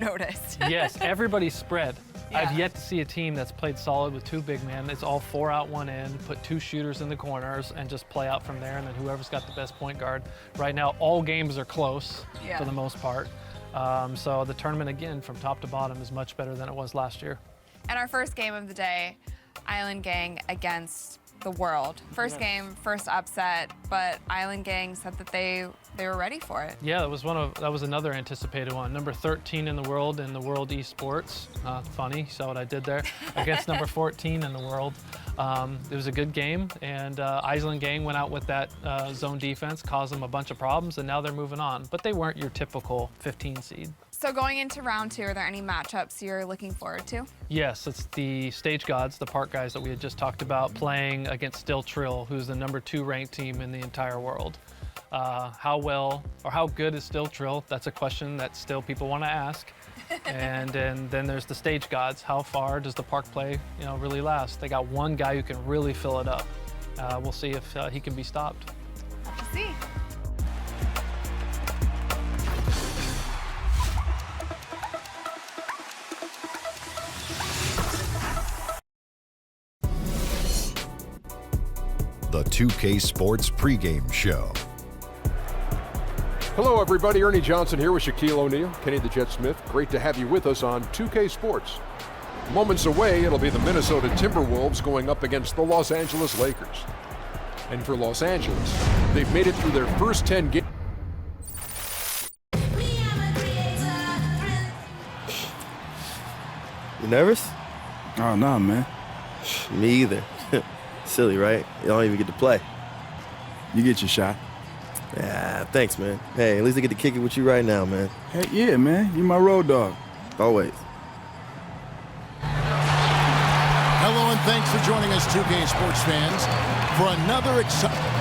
noticed. Yes, everybody's spread. Yeah. I've yet to see a team that's played solid with 2 big men. It's all 4 out, 1 in, put 2 shooters in the corners, and just play out from there, and then whoever's got the best point guard. Right now, all games are close for the most part. So the tournament, again, from top to bottom, is much better than it was last year. And our first game of the day, Island Gang against the World. First game, first upset, but Island Gang said that they were ready for it. Yeah, that was another anticipated one. Number 13 in the world esports. Funny, saw what I did there. Against number 14 in the world. It was a good game, and Island Gang went out with that zone defense, caused them a bunch of problems, and now they're moving on. But they weren't your typical 15 seed. So going into round 2, are there any matchups you're looking forward to? Yes, it's the Stage Gods, the park guys that we had just talked about, playing against Still Trill, who's the number 2 ranked team in the entire world. How well or how good is Still Trill? That's a question that still people want to ask. And then there's the Stage Gods. How far does the park play, really last? They got one guy who can really fill it up. We'll see if he can be stopped. Let's see. The 2K Sports pregame show. Hello, everybody. Ernie Johnson here with Shaquille O'Neal, Kenny the Jet Smith. Great to have you with us on 2K Sports. Moments away, it'll be the Minnesota Timberwolves going up against the Los Angeles Lakers. And for Los Angeles, they've made it through their first 10 games. You nervous? Oh, no, man. Me either. Silly, right? You don't even get to play. You get your shot. Yeah, thanks, man. Hey, at least I get to kick it with you right now, man. Heck yeah, man. You my road dog. Always. Hello, and thanks for joining us, 2K Sports fans, for another exciting...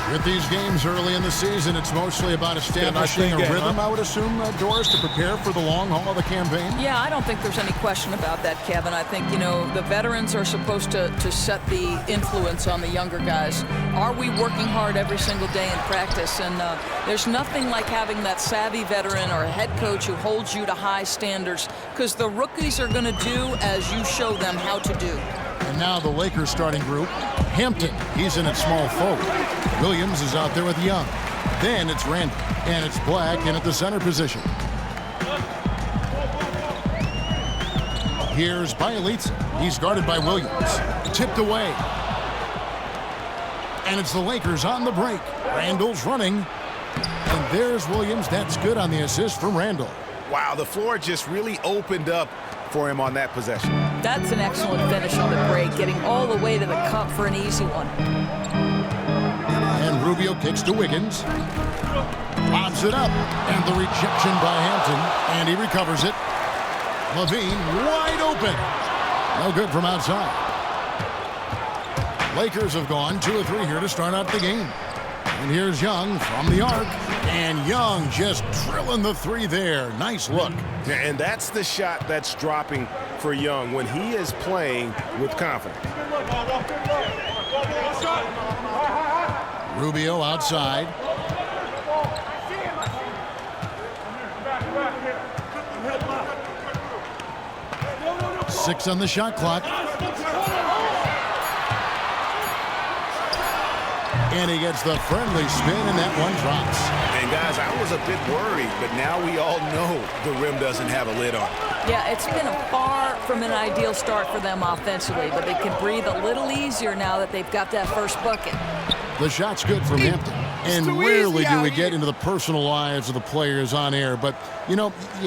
With these games early in the season, it's mostly about establishing a rhythm, I would assume, Doris, to prepare for the long haul of the campaign? Yeah, I don't think there's any question about that, Kevin. I think, the veterans are supposed to set the influence on the younger guys. Are we working hard every single day in practice? And there's nothing like having that savvy veteran or a head coach who holds you to high standards, because the rookies are going to do as you show them how to do. And now the Lakers starting group. Hampton, he's in at small forward. Williams is out there with Young. Then it's Randall, and it's Black in at the center position. Here's ELIITE. He's guarded by Williams. Tipped away. And it's the Lakers on the break. Randall's running. And there's Williams. That's good on the assist from Randall. Wow, the floor just really opened up for him on that possession. That's an excellent finish on the break, getting all the way to the cup for an easy one. And Rubio kicks to Wiggins. Lobs it up. And the rejection by Hampton. And he recovers it. Levine wide open. No good from outside. Lakers have gone 2 of 3 here to start out the game. And here's Young from the arc. And Young just drilling the 3 there. Nice look. And that's the shot that's dropping for Young when he is playing with confidence. Rubio outside. Six on the shot clock. And he gets the friendly spin, and that one drops. And guys, I was a bit worried, but now we all know the rim doesn't have a lid on. Yeah, it's been far from an ideal start for them offensively, but they can breathe a little easier now that they've got that first bucket. The shot's good from Hampton. And rarely do we get into the personal lives of the players on air, but, you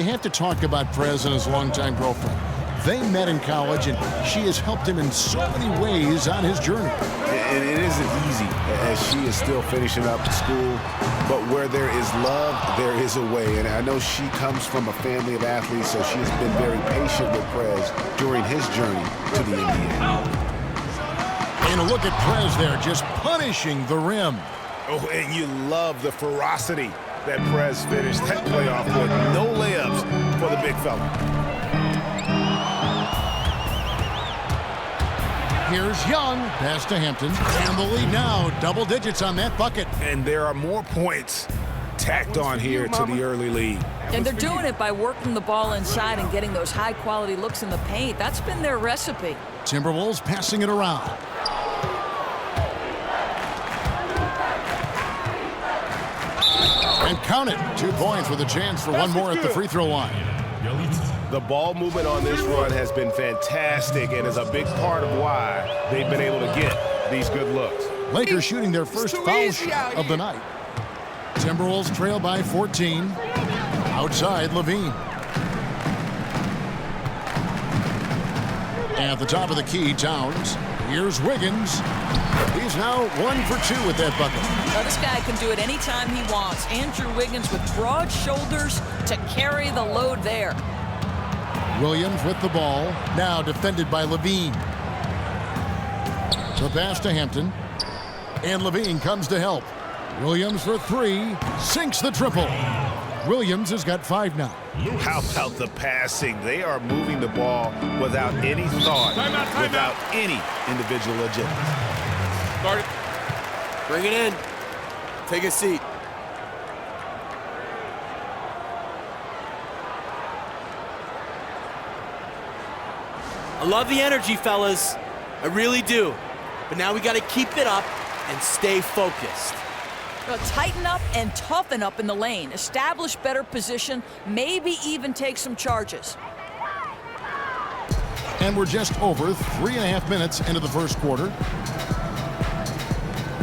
have to talk about Prez and his longtime girlfriend. They met in college, and she has helped him in so many ways on his journey. And it isn't easy, as she is still finishing up school. But where there is love, there is a way. And I know she comes from a family of athletes, so she has been very patient with Prez during his journey to the NBA. And a look at Prez there, just punishing the rim. Oh, and you love the ferocity that Prez finished that playoff with no layups for the big fella. Here's Young, pass to Hampton, and the lead now, double digits on that bucket. And there are more points tacked on here to the early lead. And they're doing it by working the ball inside and getting those high-quality looks in the paint. That's been their recipe. Timberwolves passing it around. And count it. 2 points with a chance for one more at the free throw line. The ball movement on this run has been fantastic and is a big part of why they've been able to get these good looks. Lakers shooting their first foul shot of the night. Timberwolves trail by 14. Outside, Levine. At the top of the key, Towns. Here's Wiggins. He's now 1 for 2 with that bucket. Now, this guy can do it anytime he wants. Andrew Wiggins with broad shoulders to carry the load there. Williams with the ball. Now defended by Levine. The pass to Hampton. And Levine comes to help. Williams for 3. Sinks the triple. Williams has got 5 now. How about the passing? They are moving the ball without any thought, without any individual agenda. Start it. Bring it in. Take a seat. I love the energy, fellas. I really do. But now we got to keep it up and stay focused. Tighten up and toughen up in the lane. Establish better position. Maybe even take some charges. And we're just over 3.5 minutes into the first quarter.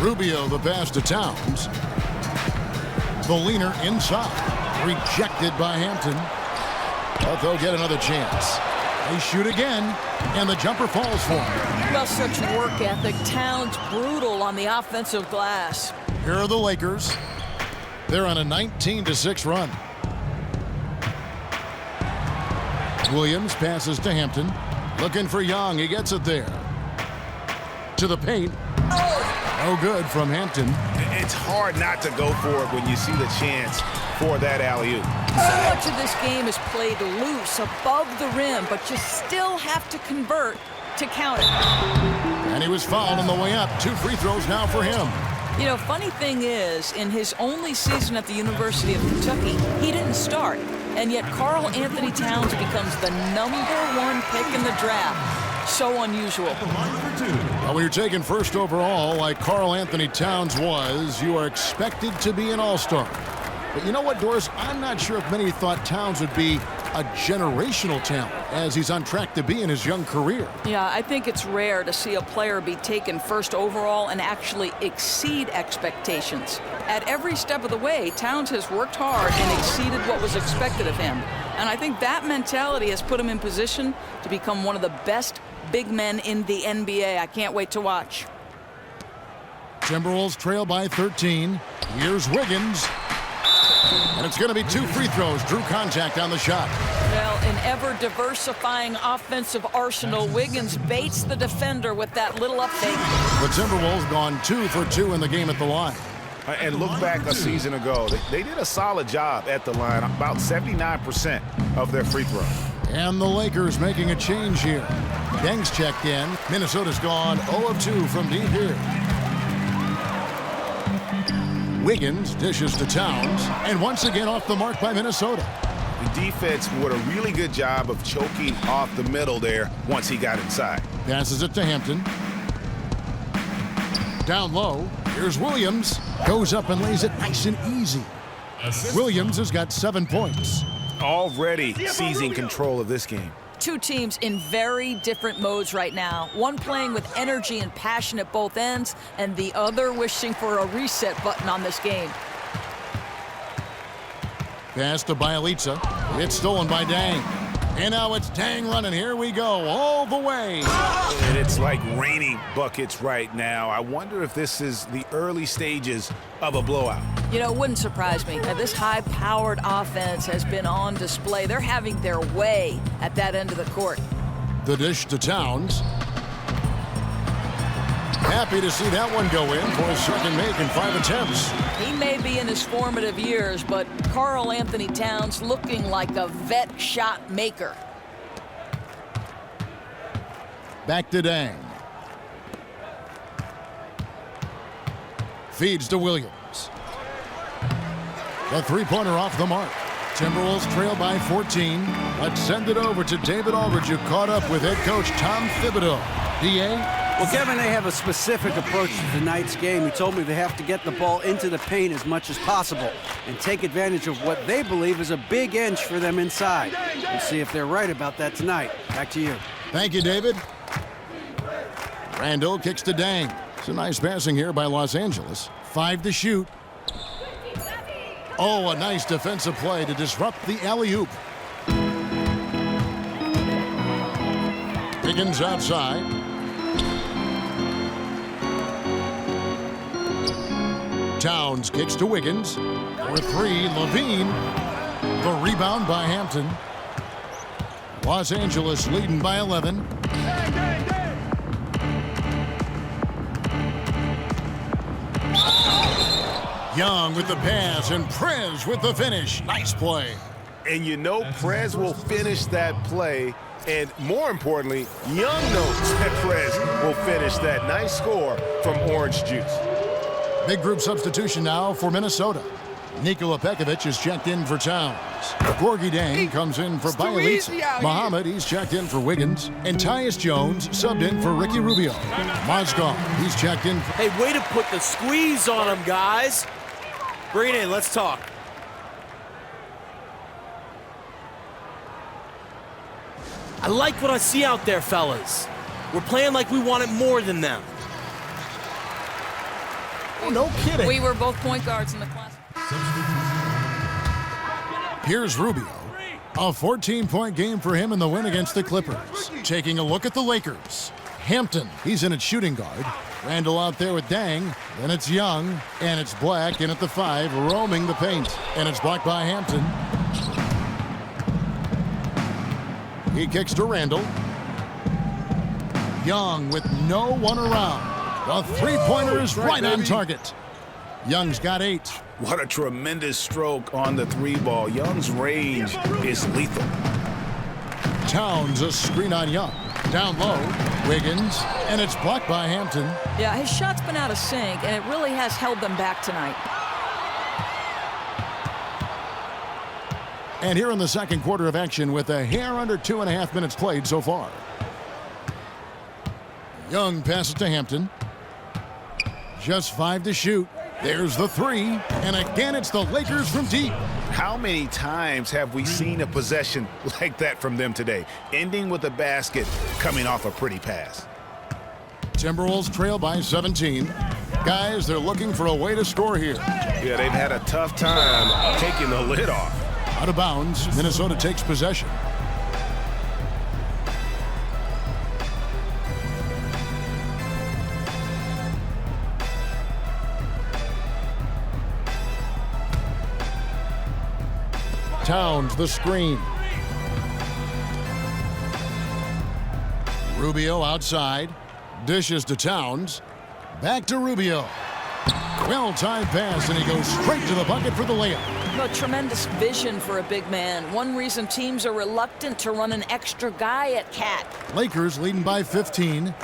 Rubio the pass to Towns. The leaner inside. Rejected by Hampton. But they'll get another chance. They shoot again, and the jumper falls for him. Well, such work ethic. Towns brutal on the offensive glass. Here are the Lakers. They're on a 19-6 run. Williams passes to Hampton. Looking for Young. He gets it there. To the paint. No good from Hampton. It's hard not to go for it when you see the chance for that alley-oop. So much of this game is played loose, above the rim, but you still have to convert to count it. And he was fouled on the way up. 2 free throws now for him. You know, funny thing is, in his only season at the University of Kentucky, he didn't start. And yet Karl-Anthony Towns becomes the #1 pick in the draft. So unusual. Well, when you're taken first overall, like Karl-Anthony Towns was, you are expected to be an all-star. But you know what, Doris? I'm not sure if many thought Towns would be a generational talent, as he's on track to be in his young career. Yeah, I think it's rare to see a player be taken first overall and actually exceed expectations. At every step of the way, Towns has worked hard and exceeded what was expected of him. And I think that mentality has put him in position to become one of the best big men in the NBA. I can't wait to watch. Timberwolves trail by 13. Here's Wiggins. And it's going to be 2 free throws. Drew contact on the shot. Well, an ever-diversifying offensive arsenal. Wiggins baits the defender with that little up fake. The Timberwolves gone 2 for 2 in the game at the line. And look back a season ago. They did a solid job at the line, about 79% of their free throws. And the Lakers making a change here. Deng's checked in. Minnesota's gone 0 of 2 from deep here. Wiggins dishes to Towns, and once again off the mark by Minnesota. The defense did a really good job of choking off the middle there once he got inside. Passes it to Hampton. Down low, here's Williams. Goes up and lays it nice and easy. Williams has got 7 points. Already seizing control of this game. 2 teams in very different modes right now. One playing with energy and passion at both ends, and the other wishing for a reset button on this game. Pass to ELIITE. It's stolen by Deng. And now it's Deng running. Here we go, all the way. And it's like raining buckets right now. I wonder if this is the early stages of a blowout. You know, it wouldn't surprise me. This high-powered offense has been on display. They're having their way at that end of the court. The dish to Towns. Happy to see that one go in for a second make in 5 attempts. He may be in his formative years, but Karl Anthony Towns looking like a vet shot maker. Back to Dang. Feeds to Williams. The three-pointer off the mark. Timberwolves trail by 14. Let's send it over to David Aldridge, who caught up with head coach Tom Thibodeau. D.A.? Well, Kevin, they have a specific approach to tonight's game. He told me they have to get the ball into the paint as much as possible and take advantage of what they believe is a big inch for them inside. We'll see if they're right about that tonight. Back to you. Thank you, David. Randall kicks to Dang. It's a nice passing here by Los Angeles. 5 to shoot. Oh, a nice defensive play to disrupt the alley-oop. Wiggins outside. Towns kicks to Wiggins. For 3, Levine. The rebound by Hampton. Los Angeles leading by 11. Young with the pass and Prez with the finish. Nice play. And you know Prez will finish that play. And more importantly, Young knows that Prez will finish that. Nice score from Orange Juice. Big group substitution now for Minnesota. Nikola Pekovic is checked in for Towns. Gorgie Dang comes in for ELIITE. Muhammad, he's checked in for Wiggins. And Tyus Jones subbed in for Ricky Rubio. Mozgov, he's checked in for... Hey, way to put the squeeze on him, guys. Bring it in, let's talk. I like what I see out there, fellas. We're playing like we want it more than them. Oh, no kidding. We were both point guards in the class. Here's Rubio. A 14-point game for him in the win against the Clippers. Taking a look at the Lakers. Hampton, he's in at shooting guard. Randall out there with Dang. Then it's Young, and it's Black in at the 5, roaming the paint. And it's blocked by Hampton. He kicks to Randall. Young with no one around. The three-pointer is right on target. Young's got 8. What a tremendous stroke on the 3-ball. Young's range is lethal. Towns a screen on Young. Down low, Wiggins, and it's blocked by Hampton. Yeah, his shot's been out of sync, and it really has held them back tonight. And here in the second quarter of action with a hair under 2.5 minutes played so far. Young passes to Hampton. Just 5 to shoot. There's the 3, and again it's the Lakers from deep. How many times have we seen a possession like that from them today, ending with a basket coming off a pretty pass? Timberwolves trail by 17. Guys, they're looking for a way to score here. Yeah, they've had a tough time taking the lid off. Out of bounds, Minnesota takes possession. Towns the screen. Rubio outside. Dishes to Towns. Back to Rubio. Well-timed pass, and he goes straight to the bucket for the layup. A tremendous vision for a big man. One reason teams are reluctant to run an extra guy at Cat. Lakers leading by 15. And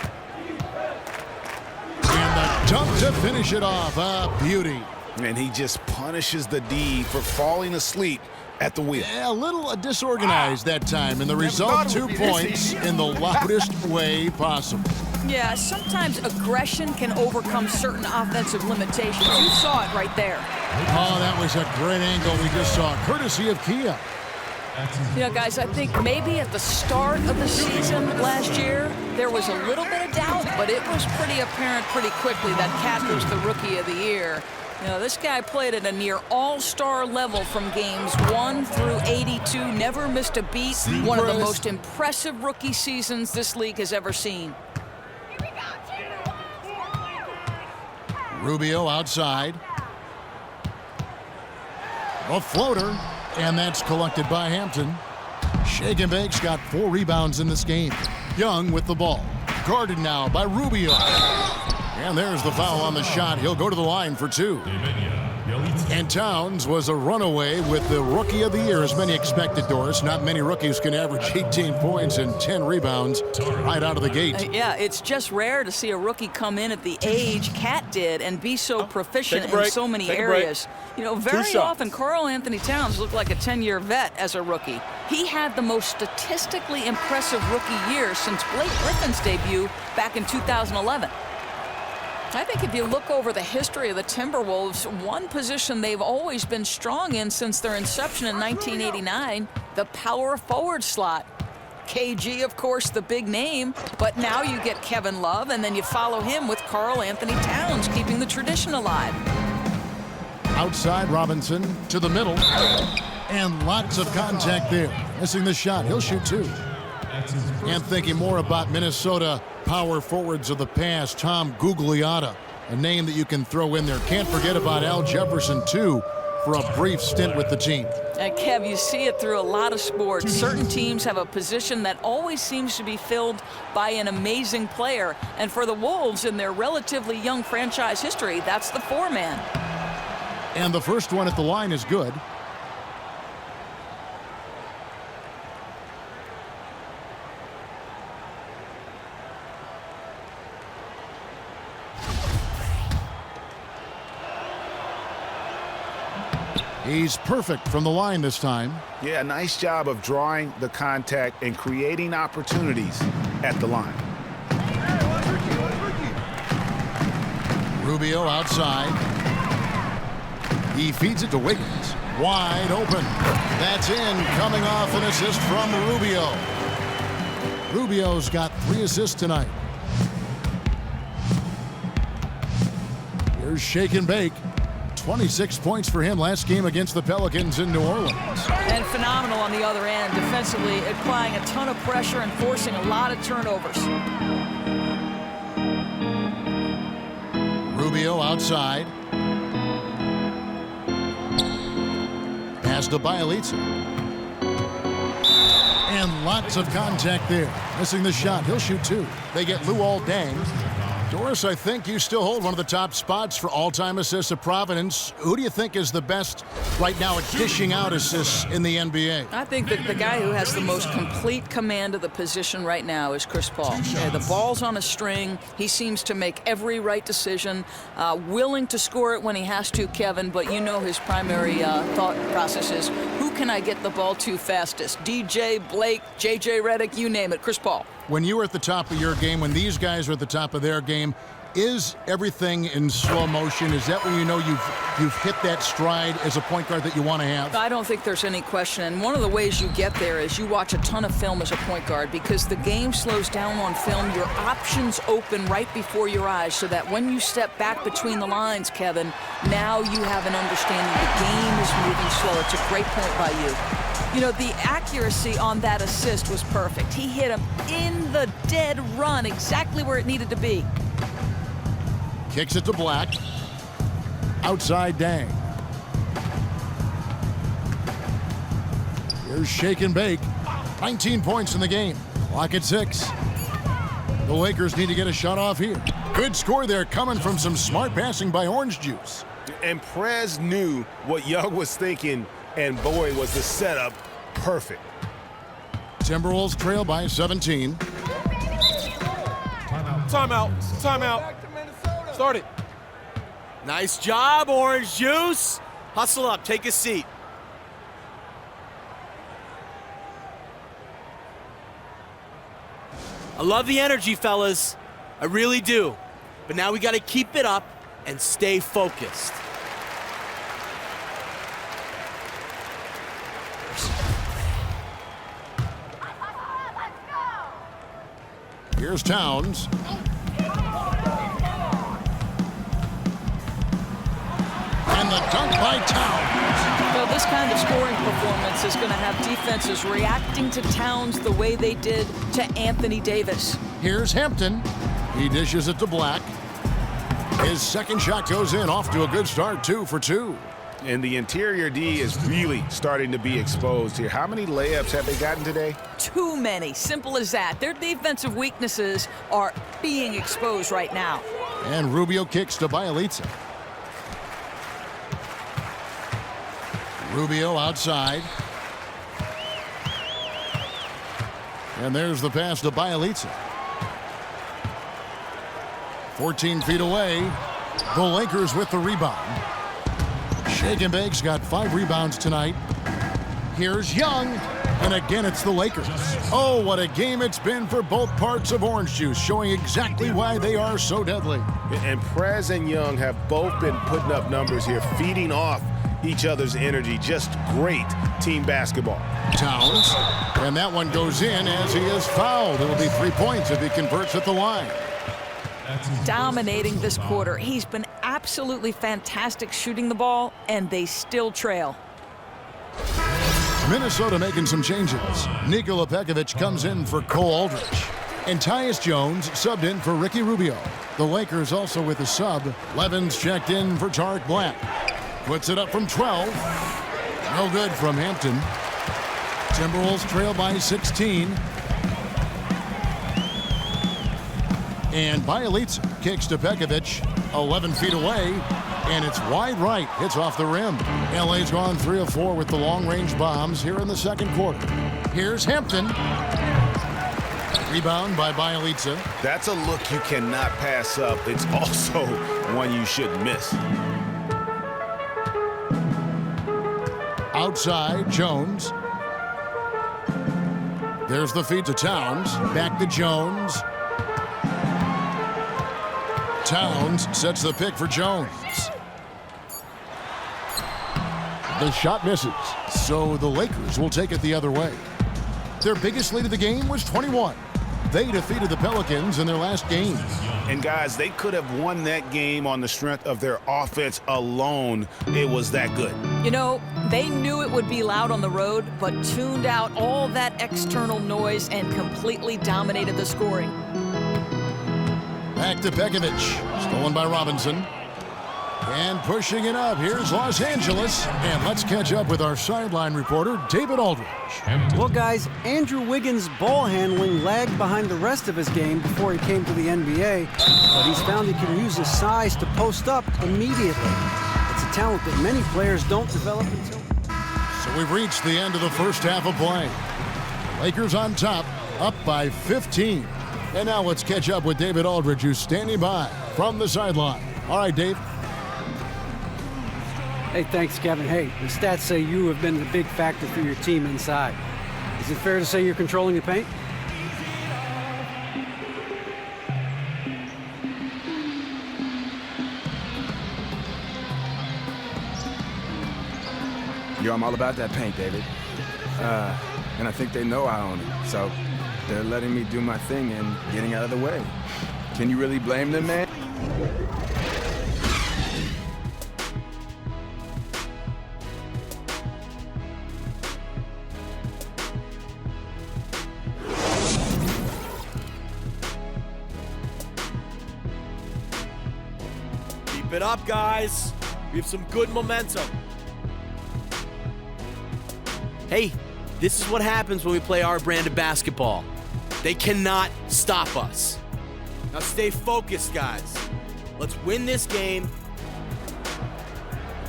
the dunk to finish it off. A beauty. And he just punishes the D for falling asleep at the wheel. Yeah, a little disorganized that time, and the result 2 points in the loudest way possible. Yeah, sometimes aggression can overcome certain offensive limitations. You saw it right there. Oh, that was a great angle we just saw, courtesy of Kia. You know, guys, I think maybe at the start of the season last year, there was a little bit of doubt, but it was pretty apparent pretty quickly that Cat was the Rookie of the Year. You know, this guy played at a near all-star level from games 1 through 82, never missed a beat. One of the most impressive rookie seasons this league has ever seen. Rubio outside. A floater, and that's collected by Hampton. Shake and Bake's got 4 rebounds in this game. Young with the ball. Guarded now by Rubio. And there's the foul on the shot. He'll go to the line for 2. And Towns was a runaway with the Rookie of the Year, as many expected, Doris. Not many rookies can average 18 points and 10 rebounds right out of the gate. Yeah, it's just rare to see a rookie come in at the age Cat did and be so proficient in so many areas. You know, very often Karl-Anthony Towns looked like a 10-year vet as a rookie. He had the most statistically impressive rookie year since Blake Griffin's debut back in 2011. I think if you look over the history of the Timberwolves, one position they've always been strong in since their inception in 1989, the power forward slot. KG, of course, the big name, but now you get Kevin Love, and then you follow him with Karl-Anthony Towns, keeping the tradition alive. Outside Robinson to the middle, and lots of contact there. Missing the shot, he'll shoot two. And thinking more about Minnesota power forwards of the past, Tom Gugliotta, a name that you can throw in there. Can't forget about Al Jefferson, too, for a brief stint with the team. And Kev, you see it through a lot of sports. Certain teams have a position that always seems to be filled by an amazing player. And for the Wolves, in their relatively young franchise history, that's the four-man. And the first one at the line is good. He's perfect from the line this time. Yeah, nice job of drawing the contact and creating opportunities at the line. Rubio outside. He feeds it to Wiggins. Wide open. That's in, coming off an assist from Rubio. Rubio's got 3 assists tonight. Here's Shake and Bake. 26 points for him last game against the Pelicans in New Orleans. And phenomenal on the other end, defensively applying a ton of pressure and forcing a lot of turnovers. Rubio outside. Pass to ELIITE. And lots of contact there. Missing the shot. He'll shoot two. They get Luol Deng. Doris, I think you still hold one of the top spots for all-time assists at Providence. Who do you think is the best right now at dishing out assists in the NBA? I think that the guy who has the most complete command of the position right now is Chris Paul. Yeah, the ball's on a string. He seems to make every right decision, willing to score it when he has to, Kevin, but you know his primary thought process is, who can I get the ball to fastest? DJ, Blake, J.J. Redick, you name it, Chris Paul. When you were at the top of your game, when these guys are at the top of their game, is everything in slow motion? Is that when you know you've hit that stride as a point guard that you want to have? I don't think there's any question. And one of the ways you get there is you watch a ton of film as a point guard, because the game slows down on film. Your options open right before your eyes, so that when you step back between the lines, Kevin, now you have an understanding the game is moving slow. It's a great point by you. You know, the accuracy on that assist was perfect. He hit him in the dead run, exactly where it needed to be. Kicks it to Black. Outside Deng. Here's Shake and Bake. 19 points in the game. Clock at 6. The Lakers need to get a shot off here. Good score there, coming from some smart passing by Orange Juice. And Prez knew what Young was thinking, and boy, was the setup perfect. Timberwolves trail by 17. Timeout. Timeout. Start it. Nice job, Orange Juice. Hustle up. Take a seat. I love the energy, fellas. I really do. But now we got to keep it up and stay focused. Here's Towns. And the dunk by Towns. Well, this kind of scoring performance is going to have defenses reacting to Towns the way they did to Anthony Davis. Here's Hampton. He dishes it to Black. His second shot goes in, off to a good start, 2 for 2. And the interior D is really starting to be exposed here. How many layups have they gotten today? Too many. Simple as that. Their defensive weaknesses are being exposed right now. And Rubio kicks to ELIITE. Rubio outside. And there's the pass to ELIITE. 14 feet away. The Lakers with the rebound. Shake and Bake's got 5 rebounds tonight. Here's Young. And again, it's the Lakers. Oh, what a game it's been for both parts of Orange Juice, showing exactly why they are so deadly. And Prez and Young have both been putting up numbers here, feeding off each other's energy. Just great team basketball. Towns. And that one goes in as he is fouled. It'll be 3 points if he converts at the line. Dominating this quarter. He's been absolutely fantastic shooting the ball, and they still trail. Minnesota making some changes. Nikola Pekovic comes in for Cole Aldrich. And Tyus Jones subbed in for Ricky Rubio. The Lakers also with a sub. Levins checked in for Tarek Black. Puts it up from 12. No good from Hampton. Timberwolves trail by 16. And ELIITE kicks to Pekovic, 11 feet away, and it's wide right. Hits off the rim. LA's gone 3 of 4 with the long-range bombs here in the second quarter. Here's Hampton. Rebound by ELIITE. That's a look you cannot pass up. It's also one you shouldn't miss. Outside, Jones. There's the feed to Towns. Back to Jones. Towns sets the pick for Jones. The shot misses, so the Lakers will take it the other way. Their biggest lead of the game was 21. They defeated the Pelicans in their last game. And guys, they could have won that game on the strength of their offense alone. It was that good. You know, they knew it would be loud on the road, but tuned out all that external noise and completely dominated the scoring. Back to Pekovic. Stolen by Robinson. And pushing it up. Here's Los Angeles. And let's catch up with our sideline reporter, David Aldridge. Well, guys, Andrew Wiggins' ball handling lagged behind the rest of his game before he came to the NBA, but he's found he can use his size to post up immediately. It's a talent that many players don't develop until... So we've reached the end of the first half of play. Lakers on top, up by 15. And now let's catch up with David Aldridge, who's standing by from the sideline. All right, Dave. Hey, thanks, Kevin. Hey, the stats say you have been the big factor for your team inside. Is it fair to say you're controlling the paint? Yo, I'm all about that paint, David. And I think they know I own it. So they're letting me do my thing and getting out of the way. Can you really blame them, man? Keep it up, guys. We have some good momentum. Hey, this is what happens when we play our brand of basketball. They cannot stop us. Now stay focused, guys. Let's win this game.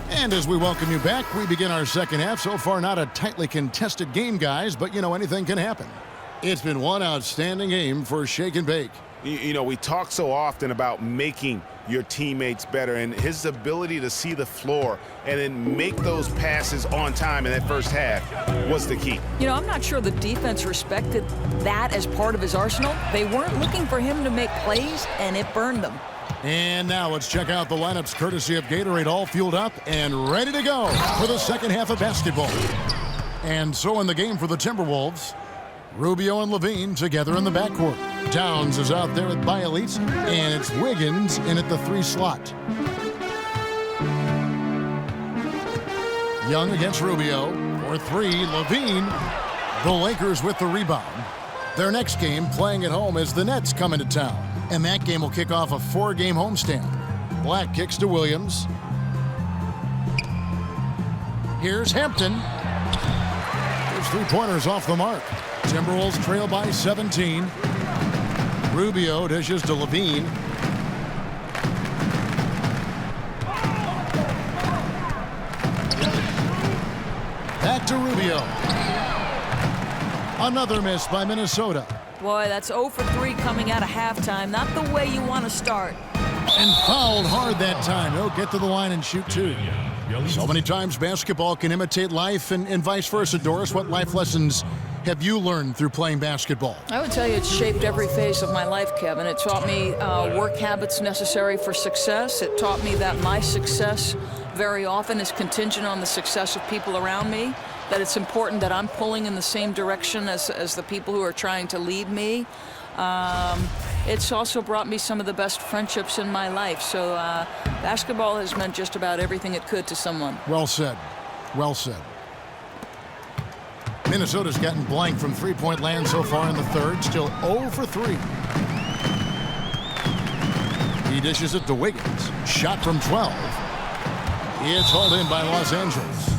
And as we welcome you back, we begin our second half. So far, not a tightly contested game, guys, but, you know, anything can happen. It's been one outstanding game for Shake and Bake. You know, we talk so often about making your teammates better, and his ability to see the floor and then make those passes on time in that first half was the key. You know, I'm not sure the defense respected that as part of his arsenal. They weren't looking for him to make plays, and it burned them. And now let's check out the lineups courtesy of Gatorade, all fueled up and ready to go for the second half of basketball. And so in the game for the Timberwolves, Rubio and Levine together in the backcourt. Towns is out there with ELIITE, and it's Wiggins in at the 3 slot. Young against Rubio for 3. Levine. The Lakers with the rebound. Their next game playing at home as the Nets come into town. And that game will kick off a 4-game homestand. Black kicks to Williams. Here's Hampton. There's 3-pointers off the mark. Timberwolves trail by 17. Rubio dishes to Levine. Back to Rubio. Another miss by Minnesota. Boy, that's 0 for 3 coming out of halftime. Not the way you want to start. And fouled hard that time. He'll get to the line and shoot 2. So many times basketball can imitate life and vice versa. Doris, what life lessons have you learned through playing basketball? I would tell you it's shaped every phase of my life, Kevin. It taught me work habits necessary for success. It taught me that my success very often is contingent on the success of people around me, that it's important that I'm pulling in the same direction as the people who are trying to lead me. It's also brought me some of the best friendships in my life. So basketball has meant just about everything it could to someone. Well said. Well said. Minnesota's gotten blank from three-point land so far in the third. Still 0 for 3. He dishes it to Wiggins. Shot from 12. It's hauled in by Los Angeles.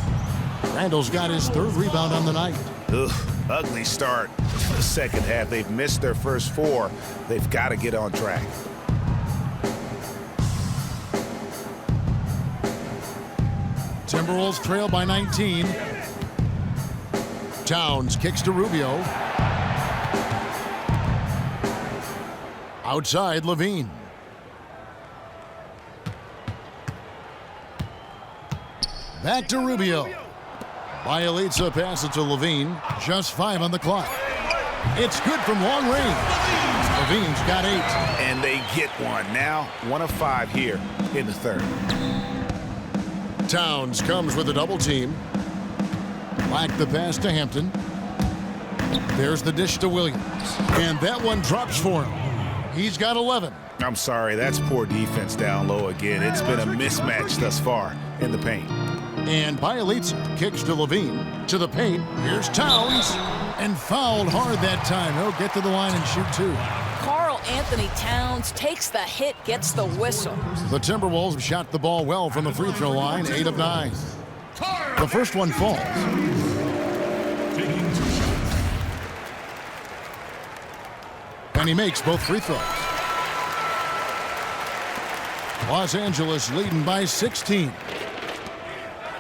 Randall's got his 3rd rebound on the night. Ugh, ugly start to the second half. They've missed their first 4. They've got to get on track. Timberwolves trail by 19. Towns kicks to Rubio. Outside, Levine. Back to Rubio. By ELIITE passes to Levine. Just 5 on the clock. It's good from long range. Levine's got 8. And they get one. Now 1 of 5 here in the third. Towns comes with a double team. Back the pass to Hampton. There's the dish to Williams. And that one drops for him. He's got 11. I'm sorry, that's poor defense down low again. It's been a mismatch thus far in the paint. And by ELIITE kicks to Levine. To the paint. Here's Towns. And fouled hard that time. He'll get to the line and shoot 2. Karl Anthony Towns takes the hit, gets the whistle. The Timberwolves shot the ball well from the free throw line. 8 of 9. The first one falls. And he makes both free throws. Los Angeles leading by 16.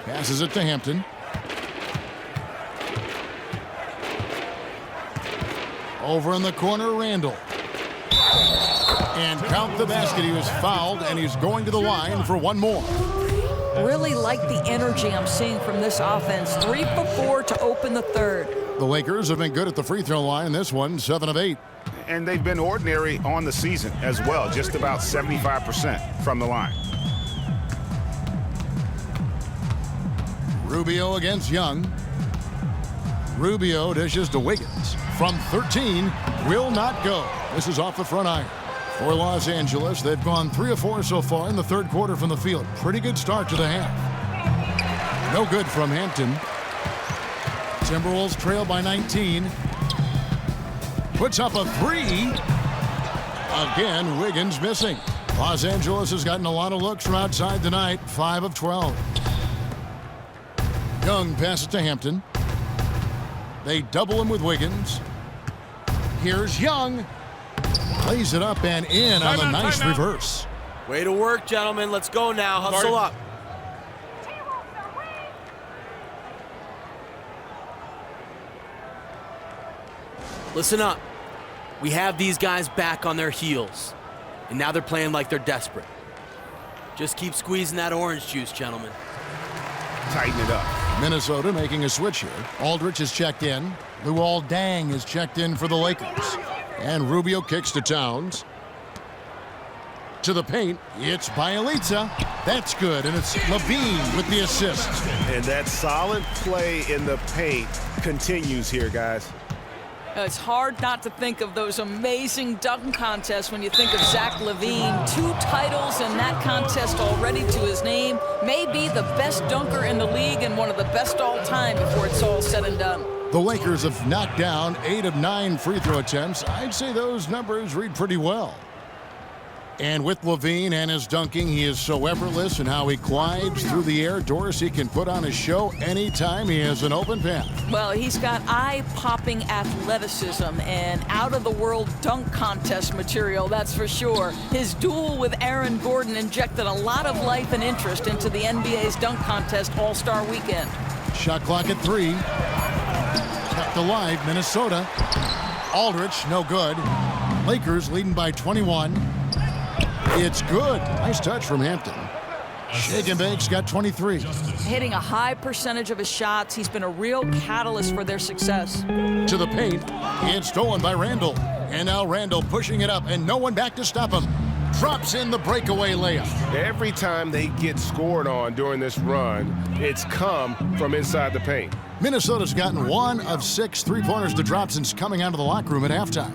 Passes it to Hampton. Over in the corner, Randall. And count the basket. He was fouled, and he's going to the line for one more. Really like the energy I'm seeing from this offense. 3 for 4 to open the third. The Lakers have been good at the free throw line. This one, 7 of 8. And they've been ordinary on the season as well, just about 75% from the line. Rubio against Young. Rubio dishes to Wiggins. From 13, will not go. This is off the front iron. For Los Angeles, they've gone 3 of 4 so far in the third quarter from the field. Pretty good start to the half. No good from Hampton. Timberwolves trail by 19. Puts up a 3. Again, Wiggins missing. Los Angeles has gotten a lot of looks from outside tonight. 5 of 12. Young passes to Hampton. They double him with Wiggins. Here's Young. Plays it up and in on the nice reverse. Way to work, gentlemen. Let's go now. Hustle up. Listen up. We have these guys back on their heels, and now they're playing like they're desperate. Just keep squeezing that orange juice, gentlemen. Tighten it up. Minnesota making a switch here. Aldridge is checked in. Luol Deng is checked in for the Lakers. And Rubio kicks to Towns. To the paint. It's by ELIITE. That's good, and it's Levine with the assist. And that solid play in the paint continues here, guys. It's hard not to think of those amazing dunk contests when you think of Zach LaVine. 2 titles in that contest already to his name. Maybe the best dunker in the league and one of the best all time before it's all said and done. The Lakers have knocked down 8 of 9 free throw attempts. I'd say those numbers read pretty well. And with Levine and his dunking, he is so effortless in how he glides through the air. Doris, he can put on a show anytime he has an open path. Well, he's got eye-popping athleticism and out-of-the-world dunk contest material, that's for sure. His duel with Aaron Gordon injected a lot of life and interest into the NBA's dunk contest All-Star Weekend. Shot clock at 3. Kept alive, Minnesota. Aldridge, no good. Lakers leading by 21. It's good. Nice touch from Hampton. Shake and Bake's got 23. Hitting a high percentage of his shots. He's been a real catalyst for their success. To the paint. It's stolen by Randall. And now Randall pushing it up, and no one back to stop him. Drops in the breakaway layup. Every time they get scored on during this run, it's come from inside the paint. Minnesota's gotten 1 of 6 three-pointers to drop since coming out of the locker room at halftime.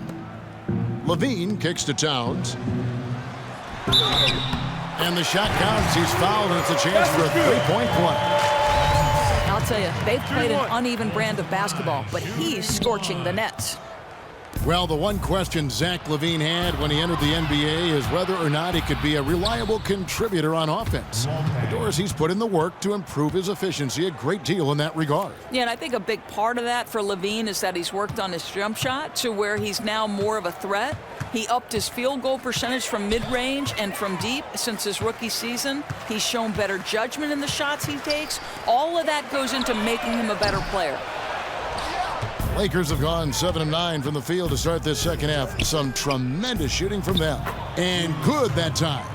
Levine kicks to Towns. And the shot counts. He's fouled, and it's a chance for a three-point play. I'll tell you, they've played an uneven brand of basketball, but he's scorching the nets. Well, the one question Zach LaVine had when he entered the NBA is whether or not he could be a reliable contributor on offense. Doris, he's put in the work to improve his efficiency a great deal in that regard. Yeah, and I think a big part of that for LaVine is that he's worked on his jump shot to where he's now more of a threat. He upped his field goal percentage from mid-range and from deep since his rookie season. He's shown better judgment in the shots he takes. All of that goes into making him a better player. Lakers have gone 7 of 9 from the field to start this second half. Some tremendous shooting from them. And good that time.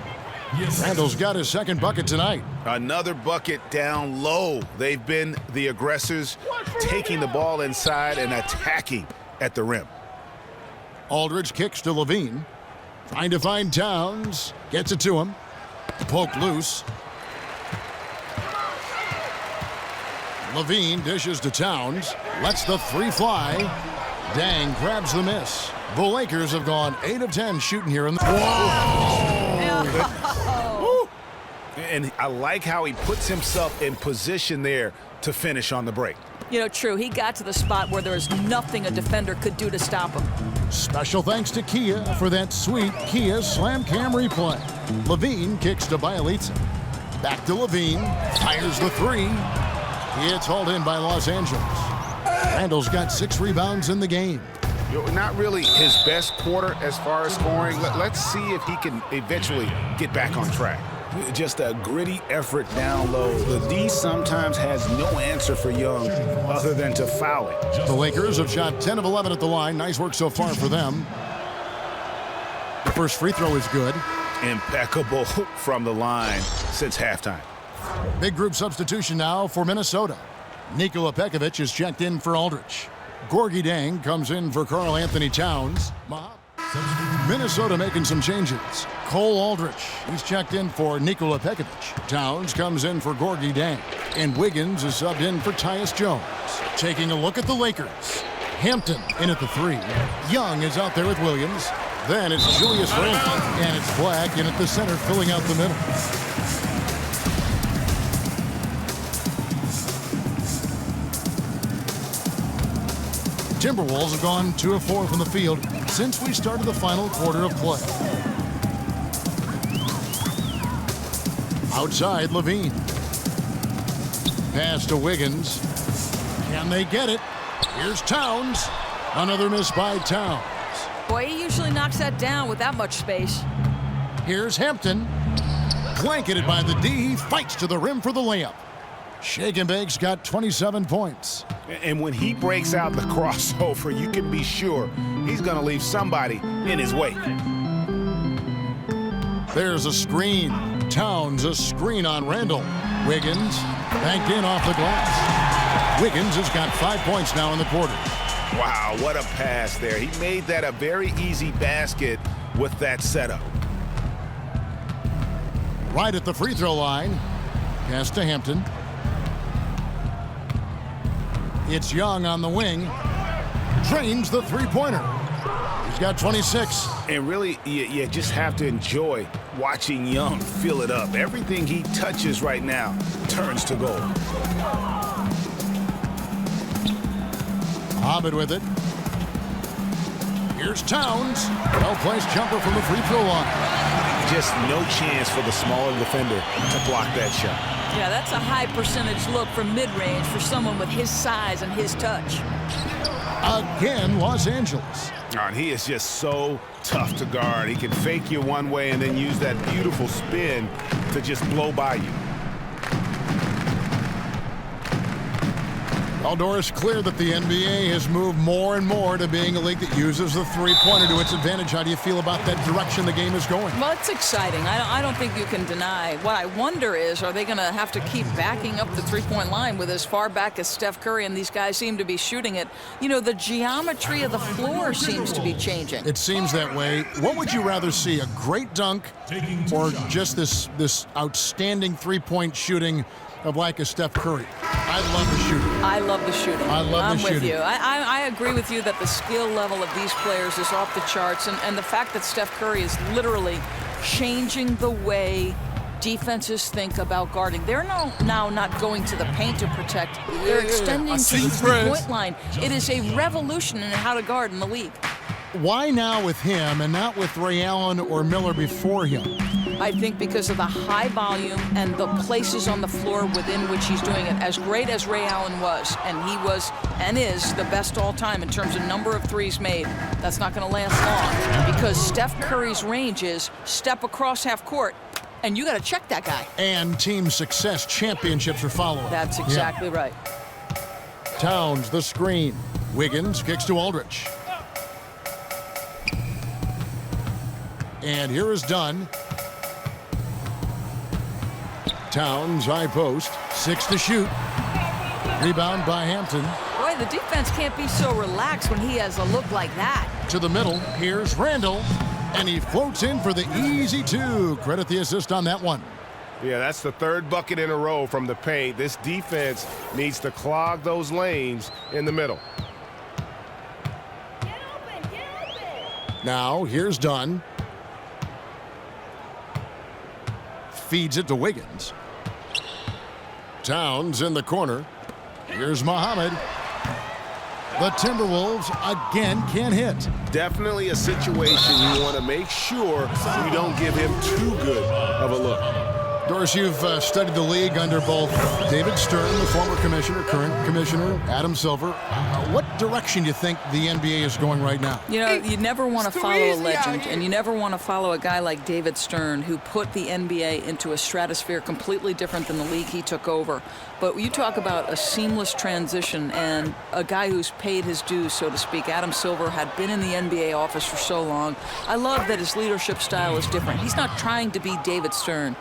Randall's got his second bucket tonight. Another bucket down low. They've been the aggressors, taking the ball inside and attacking at the rim. Aldridge kicks to Levine. Trying to find Towns. Gets it to him. Poked loose. Levine dishes to Towns. Lets the 3 fly. Dang grabs the miss. The Lakers have gone 8 of 10 shooting here in the... Whoa! And I like how he puts himself in position there to finish on the break. You know, true. He got to the spot where there was nothing a defender could do to stop him. Special thanks to Kia for that sweet Kia Slam Cam replay. Levine kicks to ELIITE. Back to Levine. Fires the 3. It's hauled in by Los Angeles. Randall's got 6 rebounds in the game. Not really his best quarter as far as scoring. Let's see if he can eventually get back on track. Just a gritty effort down low. The D sometimes has no answer for Young other than to foul it. The Lakers have shot 10 of 11 at the line. Nice work so far for them. The first free throw is good. Impeccable from the line since halftime. Big group substitution now for Minnesota. Nikola Pekovic is checked in for Aldridge. Gorgie Dang comes in for Karl Anthony Towns. Minnesota making some changes. Cole Aldridge, he's checked in for Nikola Pekovic. Towns comes in for Gorgie Dang. And Wiggins is subbed in for Tyus Jones. Taking a look at the Lakers. Hampton in at the 3. Young is out there with Williams. Then it's Julius Randle. And it's Black in at the center filling out the middle. Timberwolves have gone 2 of 4 from the field since we started the final quarter of play. Outside, Levine. Pass to Wiggins. Can they get it? Here's Towns. Another miss by Towns. Boy, he usually knocks that down with that much space. Here's Hampton. Blanketed by the D. He fights to the rim for the layup. Shake and Bake's got 27 points. And when he breaks out the crossover, you can be sure he's going to leave somebody in his way. There's a screen. Towns a screen on Randall. Wiggins banked in off the glass. Wiggins has got 5 points now in the quarter. Wow, what a pass there. He made that a very easy basket with that setup. Right at the free throw line. Pass to Hampton. It's Young on the wing. Drains the three-pointer. He's got 26. And really, you just have to enjoy watching Young fill it up. Everything he touches right now turns to gold. Hobbit with it. Here's Towns. Well-placed jumper from the free throw line. Just no chance for the smaller defender to block that shot. Yeah, that's a high percentage look from mid-range for someone with his size and his touch. Again, Los Angeles. And he is just so tough to guard. He can fake you one way and then use that beautiful spin to just blow by you. Well, Doris, clear that the NBA has moved more and more to being a league that uses the three-pointer to its advantage. How do you feel about that direction the game is going? Well, it's exciting. I don't think you can deny. What I wonder is, are they going to have to keep backing up the three-point line with as far back as Steph Curry, and these guys seem to be shooting it? You know, the geometry of the floor seems to be changing. It seems that way. What would you rather see, a great dunk or just this outstanding three-point shooting of like a Steph Curry? I love the shooting. I love the shooting. I love the shooting. I'm with you. I agree with you that the skill level of these players is off the charts, and the fact that Steph Curry is literally changing the way defenses think about guarding. They're now not going to the paint to protect. They're extending to the three-point line. It is a revolution in how to guard in the league. Why now with him and not with R.ALLEN or Miller before him? I think because of the high volume and the places on the floor within which he's doing it. As great as R.ALLEN was, and he was and is the best all time in terms of number of threes made, that's not going to last long because Steph Curry's range is step across half court, and you got to check that guy. And team success championships are following. That's exactly right. Towns, the screen. Wiggins kicks to Aldridge. And here is Dunn. Towns, high post, 6 to shoot. Rebound by Hampton. Boy, the defense can't be so relaxed when he has a look like that. To the middle, here's Randall, and he floats in for the easy 2. Credit the assist on that one. Yeah, that's the third bucket in a row from the paint. This defense needs to clog those lanes in the middle. Get open. Now, here's Dunn. Feeds it to Wiggins. Towns in the corner. Here's Muhammad. The Timberwolves again can't hit. Definitely a situation you want to make sure you don't give him too good of a look. Doris, you've studied the league under both David Stern, the former commissioner, current commissioner, Adam Silver. What direction do you think the NBA is going right now? You know, you never want to follow a legend, and you never want to follow a guy like David Stern, who put the NBA into a stratosphere completely different than the league he took over. But you talk about a seamless transition and a guy who's paid his dues, so to speak. Adam Silver had been in the NBA office for so long. I love that his leadership style is different. He's not trying to be David Stern.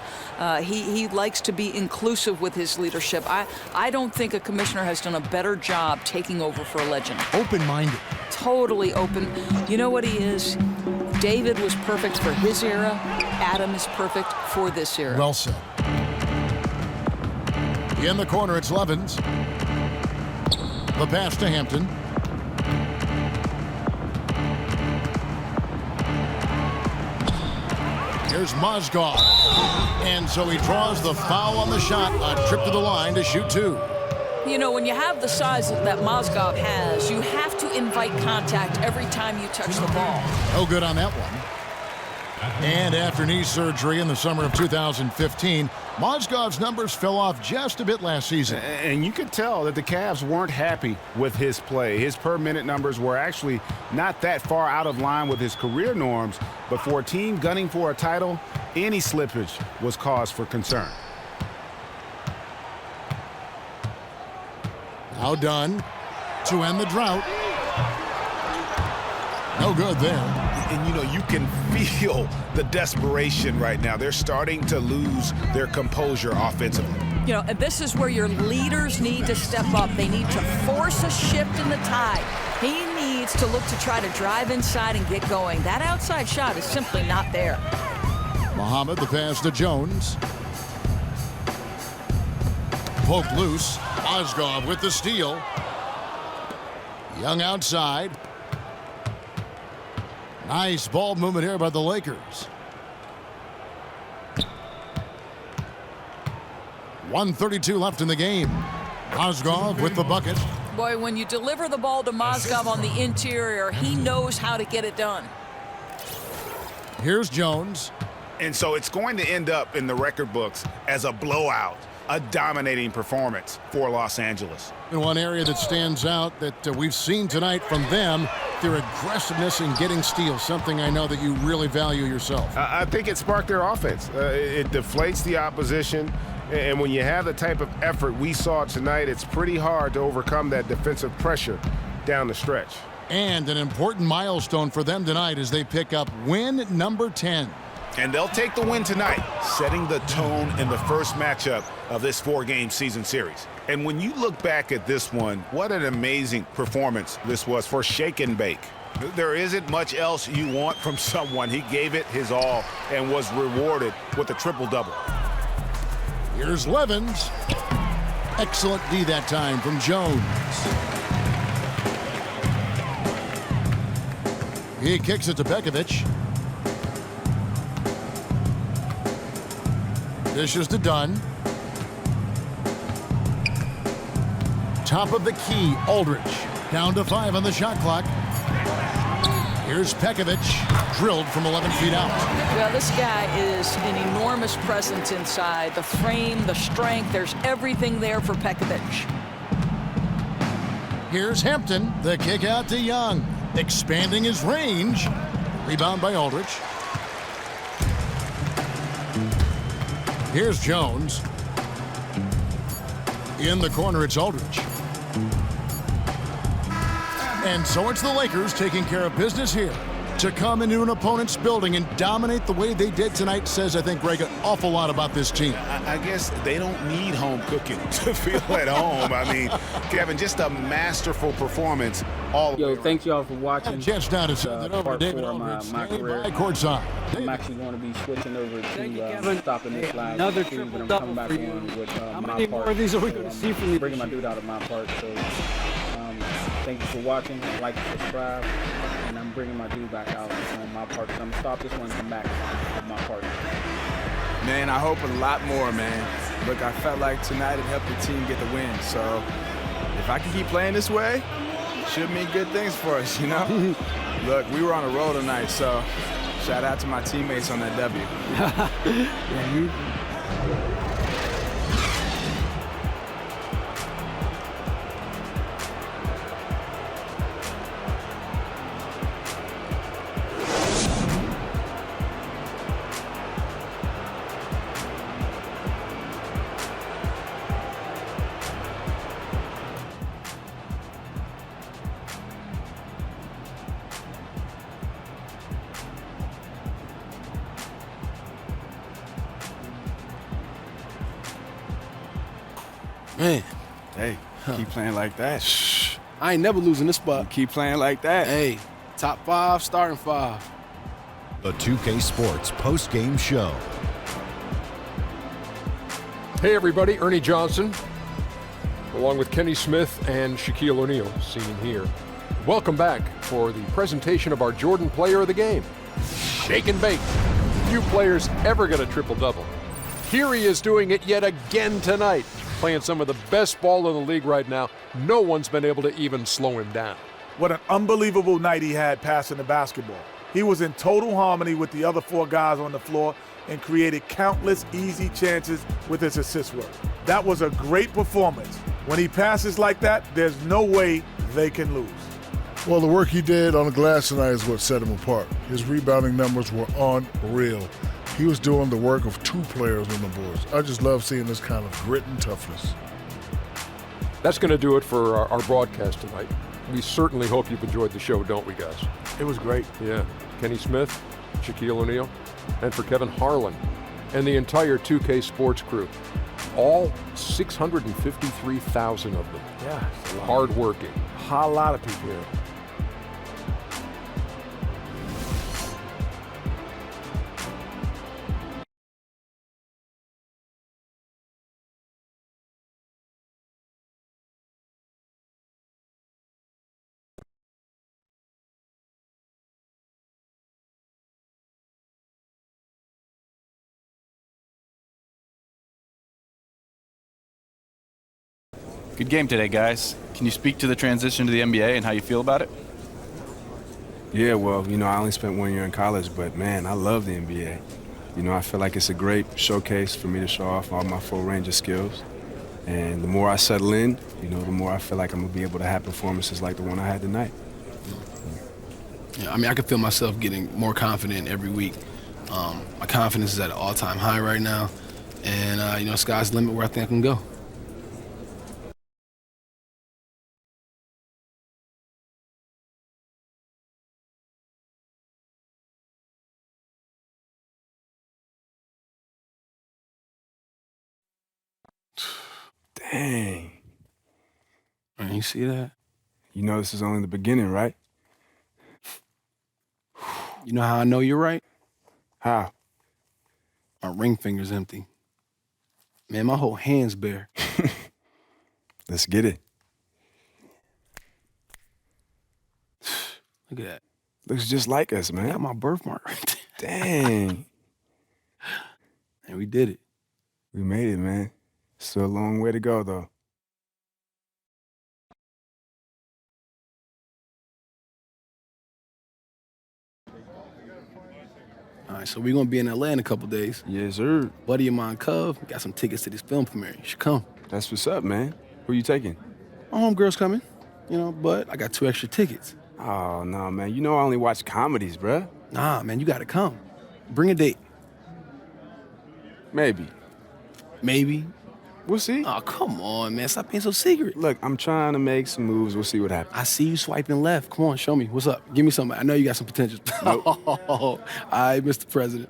He likes to be inclusive with his leadership. I don't think a commissioner has done a better job taking over for a legend. Open-minded. Totally open. You know what he is? David was perfect for his era. Adam is perfect for this era. Well said. In the corner, it's Levins. The pass to Hampton. Here's Mozgov. And so he draws the foul on the shot. A trip to the line to shoot 2. You know, when you have the size that Mozgov has, you have to invite contact every time you touch the ball. No good on that one. And after knee surgery in the summer of 2015, Mozgov's numbers fell off just a bit last season. And you could tell that the Cavs weren't happy with his play. His per-minute numbers were actually not that far out of line with his career norms, but for a team gunning for a title, any slippage was cause for concern. Now done to end the drought. No good there. And, you know, you can feel the desperation right now. They're starting to lose their composure offensively. You know, and this is where your leaders need to step up. They need to force a shift in the tide. He needs to look to try to drive inside and get going. That outside shot is simply not there. Muhammad, the pass to Jones. Poked loose. Mozgov with the steal. Young outside. Nice ball movement here by the Lakers. 1:32 left in the game. Mozgov with the bucket. Boy, when you deliver the ball to Mozgov on the interior, he knows how to get it done. Here's Jones. And so it's going to end up in the record books as a blowout, a dominating performance for Los Angeles. And one area that stands out that we've seen tonight from them, their aggressiveness in getting steals, something I know that you really value yourself. I think it sparked their offense. It deflates the opposition, And when you have the type of effort we saw tonight, it's pretty hard to overcome that defensive pressure down the stretch. And an important milestone for them tonight as they pick up win number 10. And they'll take the win tonight, setting the tone in the first matchup of this 4-game season series. And when you look back at this one, what an amazing performance this was for Shake and Bake. There isn't much else you want from someone. He gave it his all and was rewarded with a triple-double. Here's Levens. Excellent D that time from Jones. He kicks it to Pekovic. Dishes to Dunn. Top of the key, Aldridge. Down to 5 on the shot clock. Here's Pekovic, drilled from 11 feet out. Well, this guy is an enormous presence inside. The frame, the strength, there's everything there for Pekovic. Here's Hampton, the kick out to Young. Expanding his range. Rebound by Aldridge. Here's Jones. In the corner, it's Aldridge. And so it's the Lakers taking care of business here. To come into an opponent's building and dominate the way they did tonight says, I think, Greg, an awful lot about this team. I guess they don't need home cooking to feel at home. I mean, Kevin, just a masterful performance all the way. Thanks y'all for watching. Chance now to send it over. David Aldridge, my career. Courtside. I'm actually going to be switching over to stopping this last another season, but I'm triple coming back double for on you. with How my many part. more of these are we So going to I'm see from you? bringing my dude out of my part. So thank you for watching. Like, subscribe, and I'm bringing my dude back out on my part. So I'm gonna stop this one and come back on my part. Man, I hope a lot more, man. Look, I felt like tonight it helped the team get the win. So if I can keep playing this way, should mean good things for us, you know? Look, we were on a roll tonight, so shout out to my teammates on that W. Man, hey, keep playing like that. Shh. I ain't never losing this spot. Keep playing like that. Hey, top 5, starting 5. The 2K Sports post-game show. Hey everybody, Ernie Johnson, along with Kenny Smith and Shaquille O'Neal, seen here. Welcome back for the presentation of our Jordan Player of the Game. Shake and bake. Few players ever get a triple-double. Here he is doing it yet again tonight, playing some of the best ball in the league right now. No one's been able to even slow him down. What an unbelievable night he had passing the basketball. He was in total harmony with the other 4 guys on the floor and created countless easy chances with his assist work. That was a great performance. When he passes like that, there's no way they can lose. Well, the work he did on the glass tonight is what set him apart. His rebounding numbers were unreal. He was doing the work of 2 players on the boards. I just love seeing this kind of grit and toughness. That's going to do it for our broadcast tonight. We certainly hope you've enjoyed the show, don't we, guys? It was great. Yeah. Kenny Smith, Shaquille O'Neal, and for Kevin Harlan and the entire 2K Sports crew. All 653,000 of them. Yeah. Hard-working. A lot of people here. Good game today, guys. Can you speak to the transition to the NBA and how you feel about it? Yeah, well, you know, I only spent 1 year in college, but man, I love the NBA. You know, I feel like it's a great showcase for me to show off all my full range of skills. And the more I settle in, you know, the more I feel like I'm going to be able to have performances like the one I had tonight. Yeah, I mean, I can feel myself getting more confident every week. My confidence is at an all-time high right now, And, you know, sky's the limit where I think I can go. Dang. Man, you see that? You know this is only the beginning, right? You know how I know you're right? How? My ring finger's empty. Man, my whole hand's bare. Let's get it. Look at that. Looks just like us, I man. got my birthmark right there. Dang. And we did it. We made it, man. Still a long way to go, though. All right, so we're going to be in L.A. in a couple days. Yes, sir. Buddy of mine, Cub, got some tickets to this film premiere. You should come. That's what's up, man. Who you taking? My homegirl's coming, you know, but I got 2 extra tickets. Oh, no, man. You know I only watch comedies, bruh. Nah, man, you got to come. Bring a date. Maybe. Maybe. We'll see. Oh, come on, man. Stop being so secret. Look, I'm trying to make some moves. We'll see what happens. I see you swiping left. Come on, show me. What's up? Give me something. I know you got some potential. Nope. All right, Mr. President.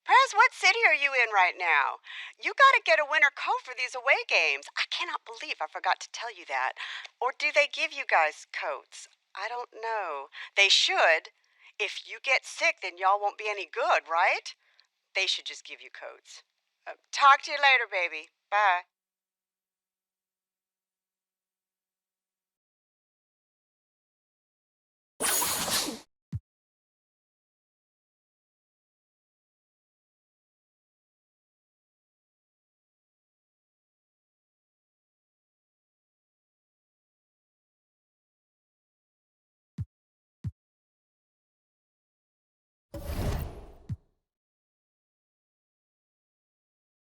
Prez, what city are you in right now? You gotta get a winter coat for these away games. I cannot believe I forgot to tell you that. Or do they give you guys coats? I don't know. They should. If you get sick, then y'all won't be any good, right? They should just give you coats. Talk to you later, baby. Bye.